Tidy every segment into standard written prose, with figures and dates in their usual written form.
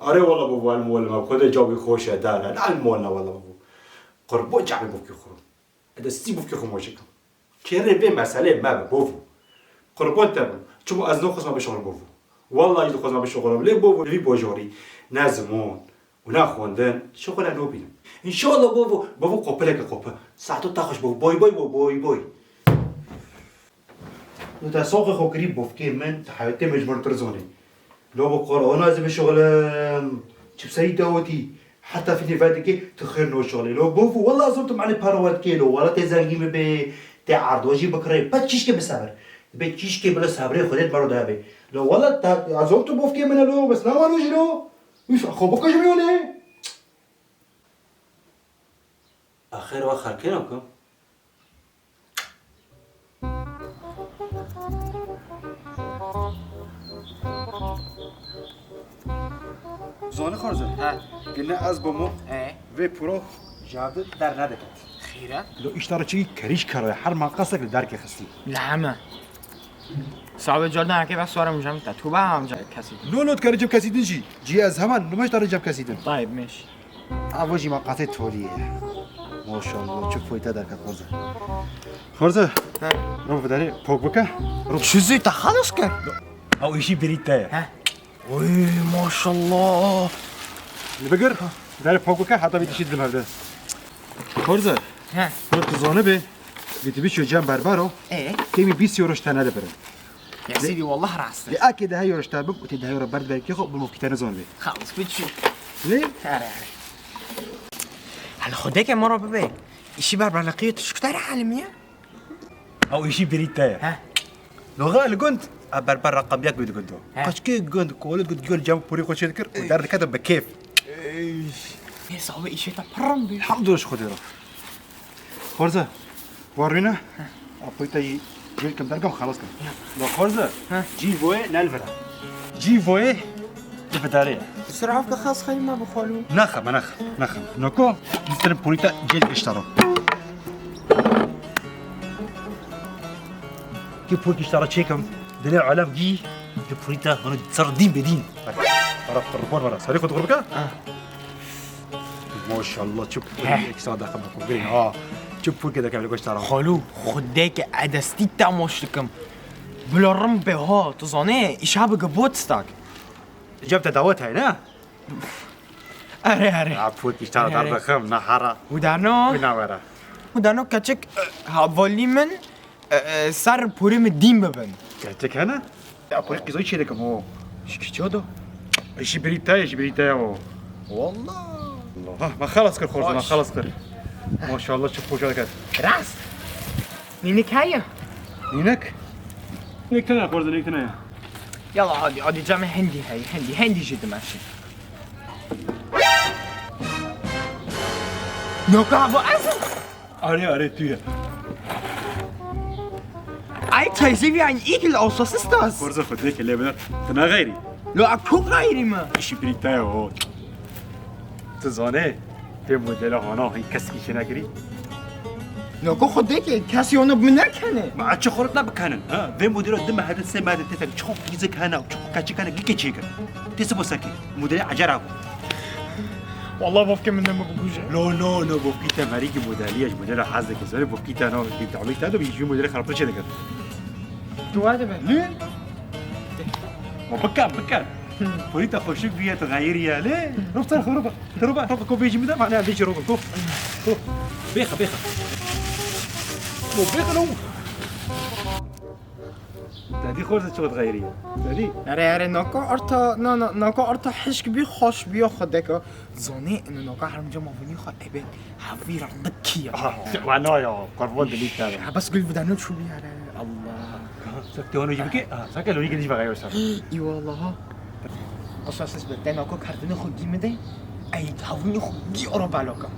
آره والله بابا المول ما خود جوابی خوشه داره نه المول نه والله بابا قربون جعبی بوکی خورم ادا سی بوکی خورم واشکم که به مسئله ما بابا قربون تبون چون از نو خصم به شغل بابا والله یه خصم به شغلم لی بابا وی بوجوری نه زمان و نه خوندن شغل نو بینم ان شاء الله بابا قپله که قپه ساعتو تاخش بابا بای بای بابا بای بای نو تا سوق خو قریب بوفکی من حیاتی مجبور ترزونی لو بقرآن از به شغل چه بسایی داوتی حتی فی نفاده که تخیر نو شغلی لو بوفو والله ازم تو معنی پرواد کیلو والا تزنگی به تعرض واجی بکره بعد چیش که بصبر به چیش که بلا صبره خودت برو دابه لو والله ازم تو بوفکی من لو بس نمانو جلو میش خب بکش میونه آخر و خرکی نکن زانه خارجه گله از بمو و پرو جاده در ندکت خیره؟ لو اشترى چی کریش کرای هر منقصه که درک خستی لعمه صعب جال نه که بس سوارم جمع تو با هم جای کسی لولو کاری جب کسی دنجی جی از همان نماش داره جب کسی دن طيب ماشي آواجی منقطع طوریه ماشاءالله چه فویته درکت خارجه رو بداری پاک بکه شو زي خلاص كان او ایشی بریته ها وي ما شاء الله بگر داری پاک بکه حتی بیتشید دمرده خارجه ها برو تو زانه به بیتی شو جمع بربرو کمی 20 یوروش تنه بره يا سيدي والله راسك لأكيد هاي يورش تابب وتدي هاي يورش برد بركي خو بالمفكتان زون لي خلاص بتشوف ليه؟ هاري هلا خديك يا مرة ببيك إشي بربرلقية تشكتار عالمية أو إشي بريتايا ها لغة اللي كنت بربر رقم ياك بيدو كنتو ها. قاش كي كنت كولد كنت جول جاب بوري خوش يذكر ودار كتب بكيف يا صاحبي إشي تبرم بي الحمد لله شخو ديرو خورزة ورينا أبويتا جيل كم درقم خلاص كم لو خورزة جي فوي نالفرا جي فوي تفتاريا بسرعة خاص خير ما بخالو نخم نوكو جستر بوريتا جيل اشترو كي بورك اشترى تشيكم دليل علام جي بوريتا هنا تصير دين بدين عرفت الربون ورا صار ياخذ غربك ما شاء الله شوف اكساد خبركم شوف بورك كذا كامل اشترى خالو خديك عدستي تاموشلكم بلارم بها تزانه إشي بقبوتستاك جبت دعوتها هنا أري بورك اشترى ضربة خم نحرة ودانو ونورا ودانو كاتشك هاولي من سر پوری من دیم ببن كاتك هنا بورك زوج شيء لكم هو شو ايش بريتايا والله الله ما خلص كل خرز ما خلص كل ما شاء الله شوف وجهك راس نينك هيا نينك تنا خرز نينك تنا يلا عادي جامع هندي هاي هندي جدا ماشي نوكا ابو اسد اري تويا اي تايزي wie ein Igel aus was ist das خرز فديك اللي بدر تنا غيري لو اكو غيري ما ايش بريتايا هو تزانه في موديل هنا هي كسكي شناكري نوكو خدك كاسي اونو بنكنه ما عادش خرطنا بكانن ها في موديل دم هذا السما هذا تفك تشوف يزك هنا وتشوف كاتش كان جيكي تشيكر تسبو ساكي موديل عجرا والله بفكر من ما بقوجه نو بوكيتا ماريكي موديلياش موديل حظك زي بوكيتا نو بتعمل هذا بيجي موديل خرطش هذا تو هذا بقى ليه ما بكر بوريتا خوشك بيها تغير يا ليه روح صار ربع كوب بيجي مدام معناها بيجي ربع كوب بيخه مو بيخه لو دي خورزة شو تغيريها دي اره نوكو ارتا نوكو ارتا حشك بي خوش بي خدك زوني انه نوكو حرم جا مافوني خو ابن حفير عندك وانا يا قربان دليل تاني بس قول بدنا شو بي على الله سكتي وانا يجيبك سكتي لو يجي بغير صار اي والله اساس بدنا نوكو كاردن خو جيمده اي تحاولني خو جي اوروبا لوكا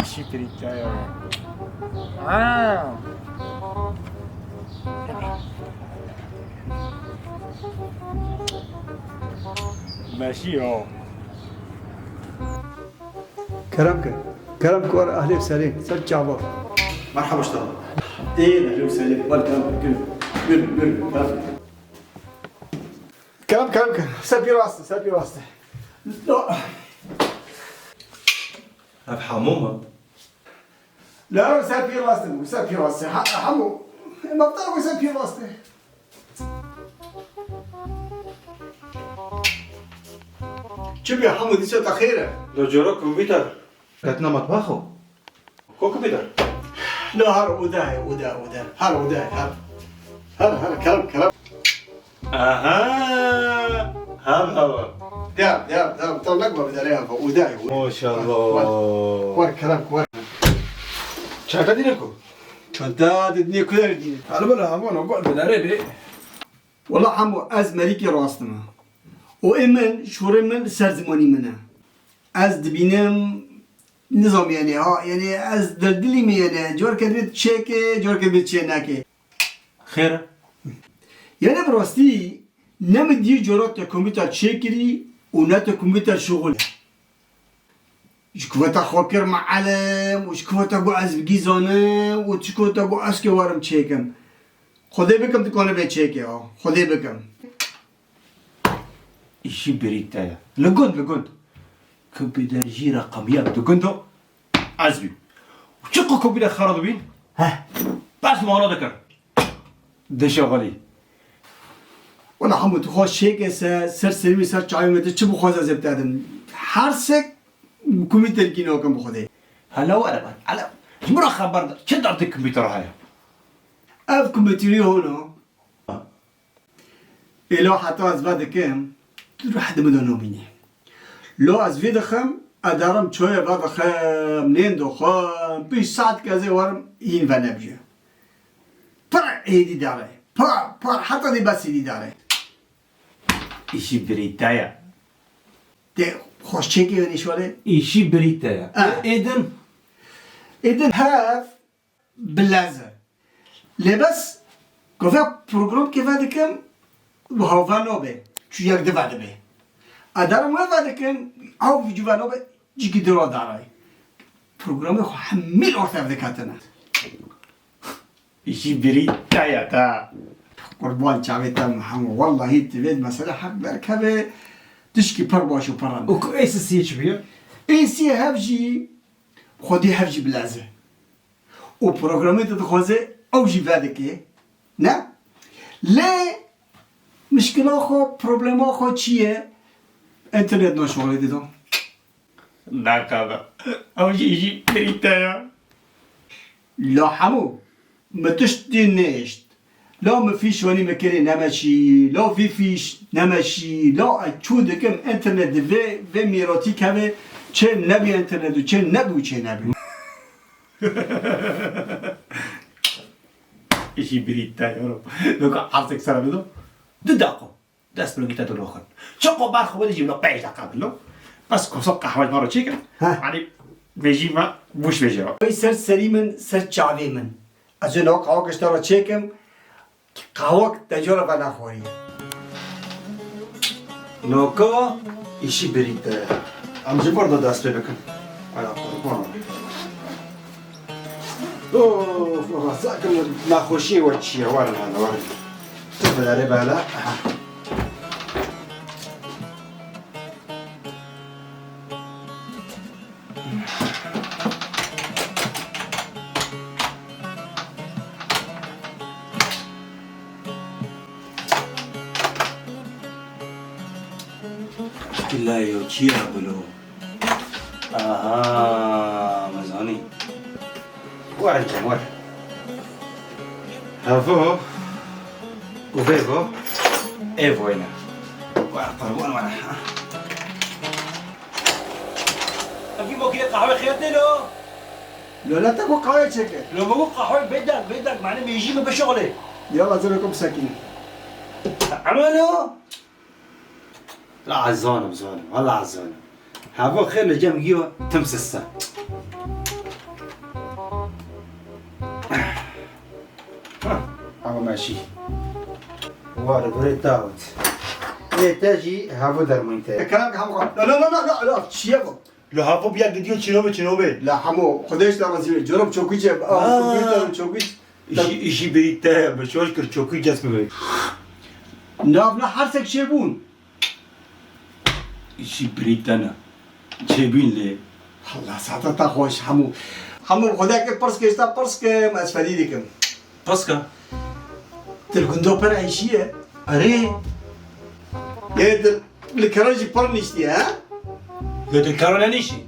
شي بريتا ماشي كرمك ورا اهلي وسهلين سجع بابا مرحبا اشتغل ايه اهلا وسهلا ويلكم قل كرمك سبي راسي لا هف حمومة لا سافي راسي سافي راسي حمو ما بطلع سافي راسي شوف يا حمو دي شوت أخيرة لو جرى كمبيوتر كاتنا مطبخه كو كمبيوتر لا هر ودا هر ودا هر كلام اها هذا داب طلق ما بدي عليها ودا ما شاء الله ور كلام ور چاتا دینکو شداد الدنيا كلها الدنيا حالا بلا همون اقعد بداره بي والله حمو از مريكي راستنا وإمن شوري من سرزماني منه از دبينم نظام يعني ها يعني از دلدلي مي يعني جور كدبت تشيكي جور كدبت تشيناكي خير يعني براستي نمدي جورات كمبيوتر تشيكري ونات كمبيوتر شغل شكوتا خوكر معلم وشكوتا قو از بگیزانه و شكوتا قو اسكي وارم تشيكم خدي بكم تكون بيت تشيكي ها خدي بكم إشي بريتايا لقند كمبيوتر جي رقميات لقندو عزبي وشقو كمبيوتر خرطو بين ها بس ما أنا ذكر ده شغالي ولا حمو تخوش شيكي سر سرمي سر چايو متى چبو خوزا زبتادم هرسك كمبيوتر كينو كم بخدي هلا ولا على جمرة خبر ده شد أرض الكمبيوتر هاي اف كمبيوتري هنا إلو حتى از بعد كم تروح حد مدونو مني لو از في دخم ادارم شوية بعد خم نين دخم بيش ساعت كذا ورم ين فنبجي پر هيدي داره پر حتى دي بس هيدي داره إشي بريتايا ده خوش چيكي وني شوالي إشي بريتايا إذن إذن هاف بلازر لبس كفا بروجرام كيف دكم وهافانو به شو يك دفع به ادارم ما دكم او في جوانو به جيكي درو داري بروجرام خو حمل اورث دكاتنا إشي بريتايا تا قربان شعبيتا محمد والله هي تبيد مسألة حق بركبه تشكي بر باشو بران وكو إيس السي إتش بيا اي سي هفجي خدي هفجي بلازه وبروجرامي تدخوزه او جي فادكي نه ليه مشكلة خو بروبلم خو چیه انترنت نشغله دیدم ناكابا أو إشي بريتايا لا حمو ما تشتي نشت لا ما فيش واني مكاني نمشي لا فيش نمشي لا چو دکم انترنت و میراتی که چه نبی انترنت و چه نبی و چه نبی إشي بريتايا لو عرضك سنة بدو دقيقة دست بلو جيتا دلوخن شقو بارخو بدي جيب له 5 دقائق بلو بس كو صبح قهوة مرة تشيكن يعني بيجي ما بوش بيجي وی سر سری من سر چاوی من از اون قهوه کشتا را چکم قهوه تجارب نخوری نوكا إشي بريتايا أم جي برضه دست بكن على قربان اوه والله ساكن ناخوشي وتشي ورا هذا ورا تبدا عليه بالا لا يوتشيا بلو مزاني ورا ورا هافو وفيفو ايفو هنا ورا طربون ورا أجيب كده قهوة خيرتي له لا تاكو قهوه چکه لو بقول قهوة بدك معناه بيجي من بشغله يلا زركم ساكين عملوا لا عزانم والله عزانم هافو خير لجام جيوه تمس الساعة هو ماشي وارد بريد داوت ايه تاجي هافو درمينتين كلامك حمو لا شيبه لو هافو بياد ديو چنوبه لا حمو خودش در وزیر جرب چوکی چه کامپیوتر چوکی işi birlikte بشوش كر چوكي جسم بي ناف لا هر سك شيبون ایشی بریتنه چه بین لی الله ساعتها تا خوش همو خدا که پرس که استا پرس که مسفلی دیکم پس که تلگندو پر عیشیه اره یه دل لکراجی پر نیستی ها یه کارو ننیشی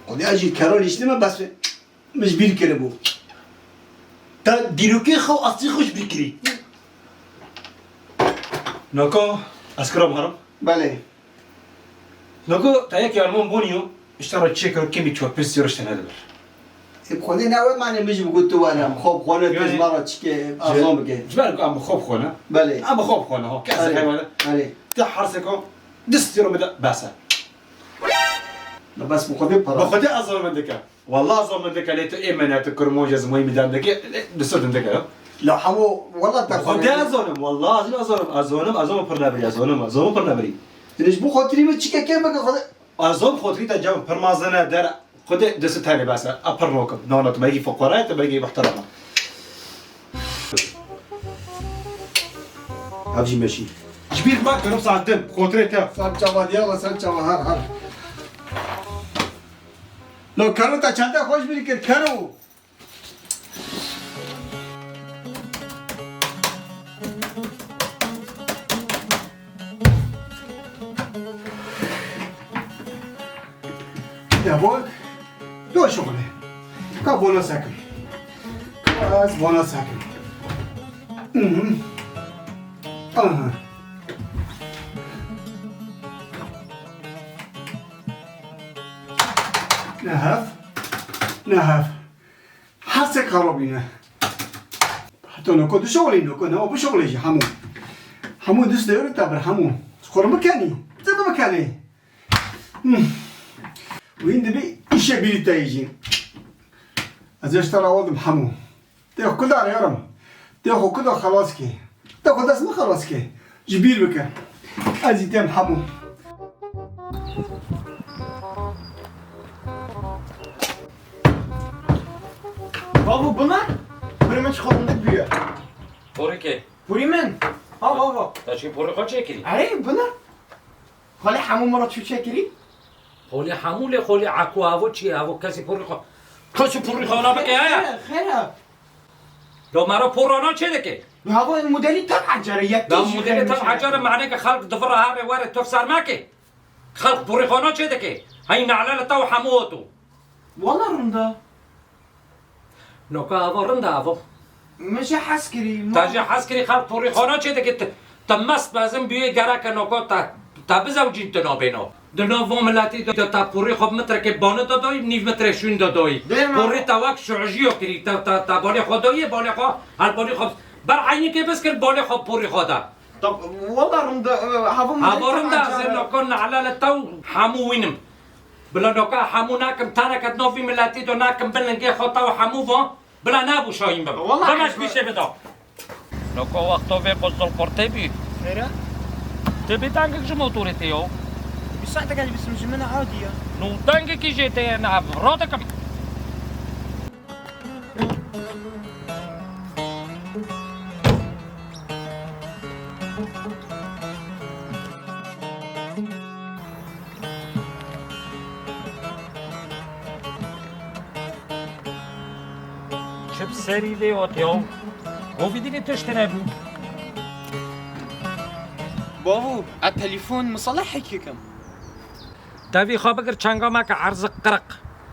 خدا اجی کرا نیستی من بس مجبیر کنه بو تا دیروکی خو اصلی خوش بکری نکو اسکرام هرم بله نکو تا یک آلمان بونیو اشترا چکر کمی چوب پرسی رشته نداره خدا نوه معنی میشه بگو تو وانم خوب خونه یعنی- تز مرا چی که ارزان بگه جبرك ام خوب خونه بله ام خوب خونه ها كاس بله حيوانه بله تحرسكم دستيرو بدا باسا نه بس بخوده پرا بخدي ازول من دكا والله ازول من دكا ليتو ايمانات كرموجز مي ميدان دكا دستور دكا لا همو والله بخدي ازولم والله ازولم برنابري ازولم برنابري تنش بو خاطری من چی که بگه خدا ازول خاطري تا جام برمازنا دار خدي دست تاني باسا ابر نوكم نونت باقي فقرات باقي محترمه هاجي ماشي كبير ما كانوا صعدين خاطري تا سر چوا دیا و سر چوا هر لو کرو تا چنده خوش بری که کرو یا بود دو شغله که بونا سکن از بونا سکن آها نهف حس خرابینه حتی نکو دو شغلی نکو نه ابو شغلیش همو دست دیاره تبر همو خورم بکنی زبا بکنی و این دبی ایشه بیری تایجین از اشتر آوادم همو دیخ کل داره یارم دیخ کل داره خلاص که دیخ دست ما خلاص که جبیر بکن از ایتیم همو بابا bunlar بریم چه خواهنده بیه پوری که؟ بوری من بابا تا چی پوری خواه چه کری؟ اره bunlar خاله همون مرا چو چکری خولی حمول خولی عکو هوا چیه؟ هوا کسی پوری خواه کسی پوری خواه نبکه هیا؟ خیره لو مرا پورانا چه دکه؟ هوا این مدلی تا عجره یک لو مدل تا حجار معنی که خلق دفر هاره واره تو سر مکه خلق پوری خوانا چه دکه؟ هی نعلال تا و حموتو والله رنده نوکا هوا رنده هوا میشه حس کری تاجی حس کری خلق پوری خوانا چه دکه؟ تا مست بازم بیه گره نوکا تا بزوجین تو نابینا دنا و ملتی تا پوری خوب متر که بانه دادای نیو متر شون دادای پوری تا وقت شعجیو کری تا بالی خدایی بالی خواه هر بالی خوب بر عینی که بس کرد بالی خوب پوری خواده طب والله رنده هوا رنده از نکن علال تو حمو وینم بلا نکا حمو ناکم تانکت نوفی ملتی دو ناکم بلنگی خطا و حمو و بلا نابو شایم بم والله دمش بیشه بدا نکا وقتا وی قصدل پرته بی خیره تبی تانگک جمو توریتی یو بساعتك قاعد بس من عادية نو تانگی کی جیتی نعب رادکم چه بسری لیوات یو گوی دیگه تشتنه بود بابو التليفون مصلح حكيكم تبي خابقر چنگا ما که عرض قرق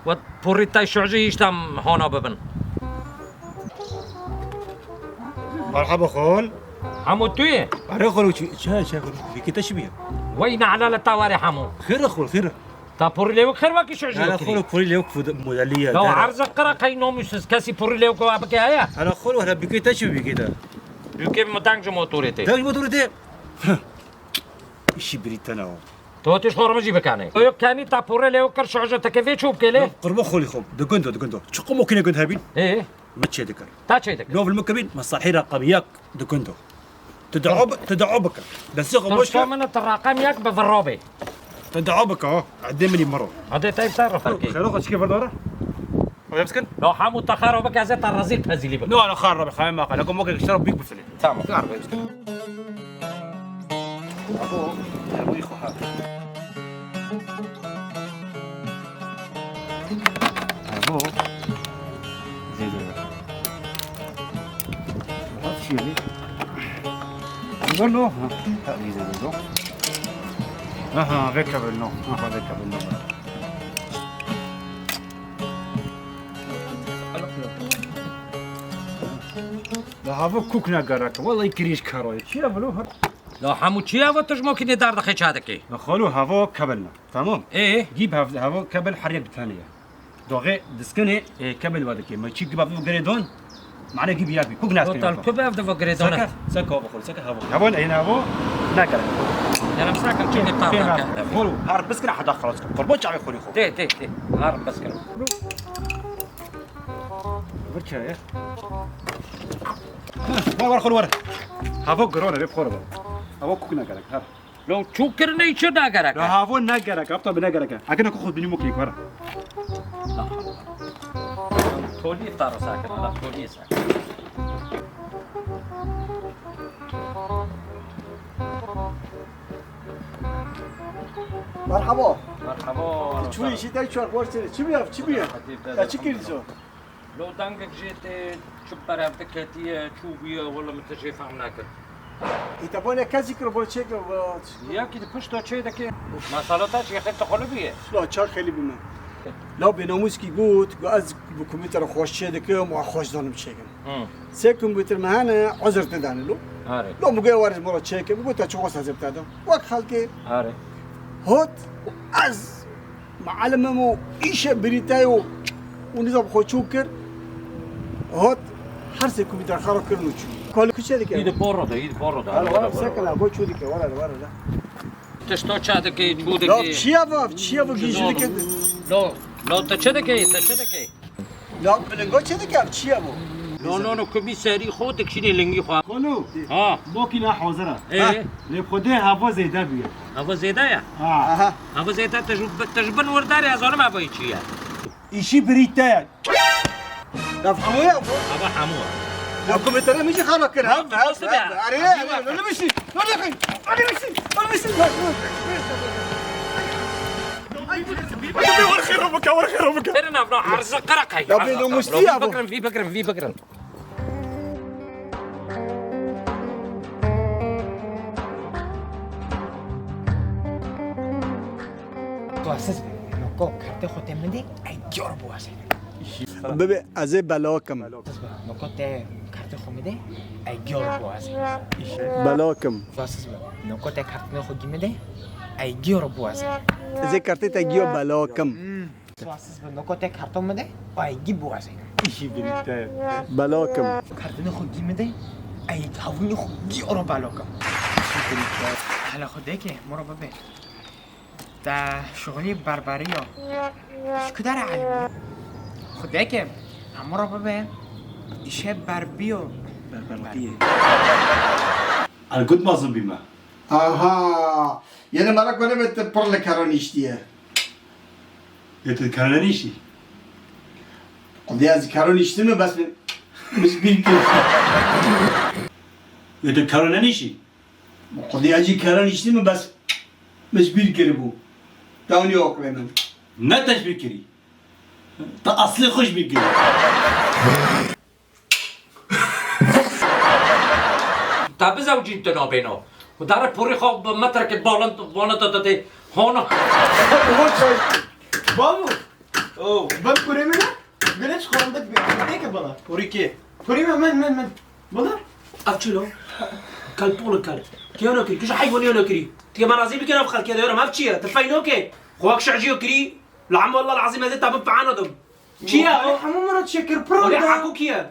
و پوری تای شعجه هیشتم هانا ببن مرحبا خال همو توی اره خال چه خال بکی تشبیه وين على التواري حمو خير خال خير تا پوری لیو خیر واکی شعجه انا خال بوري ليوك موداليه لو عرض قرق هی نوموسس کسی پوری لیو که وابکی هیا انا خال ولا بکی تشبیه كده یکی مدنگ موتوریتی تاج موتورته ايش بريتنا تو تیش خورمجی بکنه تو کنی تا پوری لیو کر شعجه تکوی چوب کلی قربو خولي خم دقندو شقو ممكن يكون هابين ايه ما تشي ذكر تا چه دک نوف المكبين مصالحي رقمياك دقندو تدعوبك بس يغ تو مشكلة من تراقم یک بفرابه تدعوبك اه عدمني مرة هذا تایب تعرف خير اخذ كيف الدورة ولا مسكن لو حمو تخربك از ترزیل فزیلی بک نو انا خارب خايم ما قال لكم ممكن اشتروا بيك بالفلين تمام خارب مسكن ابوي خو ابو زيد ما في شيء نقول له ها زيد له ها فيك بالنو ها فيك بالنو لا هذا كوك نقرك والله يكريش كاروي شيء بلوها لا همو چی هوا توش ممکنه درد خیچه دکی خلو هوا كبلنا تمام ايه جيب هوا كبل حريق ثانية دوغي دسكني كبل ودك ما تشي جيب جريدون معنا جيب يابي كوك ناس توتال كبه افده وگریدانت سكا بخور سكا هوا هنا هوا نقرا انا مساكن چی نتاردك خلو هار بس كده حدا خلاص قربوش على خوري خو تي هارم بس كده ورچا يا ور خلو ور هوا قرونا ريب خور هوا كوك نقرا هار لو چوکر نہیں چه نگرک لا هوا نقرا ابطا بنقرا اگه نكو خود بني مكليك ورا تولی تارو ساکن لا تولی ساکن مرحبا مرحبا چوی شی دای چوار ورسه چی بیاف چی بیاف تا چی کردیسو لو دنگك جيت شو برافت كتيه چوبيه ولا متجي فهم ناكر ایتا بونه کسی کرو برو چه کرو يا كده پشت چه دكه مسالاتش يا خيط قلبيه لا چا خیلی بیمه لا به ناموس کی گوت گو از بو کامپیوتر خوش چه دکه مو خوش دانم چگم سه کامپیوتر مهانه عذر تدانه لو آره لو مگه وارد مرا چه که بگو تا چه خوش حساب دادم وقت خالك آره هوت از معلممو ایش بریتایو ونظام خو چوکر هوت هر سه کامپیوتر خراب کردن چو کال کوچه دیگه ايد بورو ده ولا سكن ابو چو دیگه ولا تشتو چه دكه چو لا دكه چیا با گیجو دیگه لو تچه دكه لا بلنگو چه دیگه چیا با نو کمیسری خودك شنو لنگي خو خلو ها موكينا حاضرة ايه لبخده هوا زيدا بيه هوا زيدا يا اها هوا زيدا تجبن ورداري ازونه ما باي چيه إشي بريتايا نفهمو يا ابو هوا حمو الكمبيوتر مش خراب كده هم بس ده. انا مشي ورا خير ترنا بنا عرض قرق هي لا بينو مستي يا ابو في بكرم تو اساس نوکو کرده خود منده ای جور بواسه ببي ازي بلاكم نوکو ته کرده خود منده ای جور بواسه بلاكم تو اساس نوکو ته کرده خود منده ای جور بواسه ازي كارتي تاجيو بلاكم تو اساس نوکو ته کرده منده ای گی بواسه إشي بريتايا بلاكم کرده خود منده ای هاونی خود جور بلاکم حالا خوده که مرا ببین تا شغلی بربری ها شکدر علم خوده که همه را ببین ایشه بربی و بربری القد ما ظن بما اها يعني مرة كنا بتبر لك كارونيشتيه يتذكرنيشي قضية از كارونيشتي ما بس مش بيمكن يتذكرنيشي قضية اجي كارونيشتي ما بس مش بيمكن بو داوني اوكرينا نتش بكري تا أصلي خوش بكري تا بزوجين تنابينو ودار پوری خواب مترك بالانت داده هانا بابو اوه باب كوري منه قلت خواندك بيك بلا كوري كي كوري من بلا افچلو کل پول کل کیانو کری کش حیوانی اونو کری تیگه مرازی بکنم افخل که دارم اف چیه تفاینو که خواهک شعجیو کری لعم والله العظيم هذا تابن فعانا دم چیه حمو مرة تشكر ولی برو حکو کیه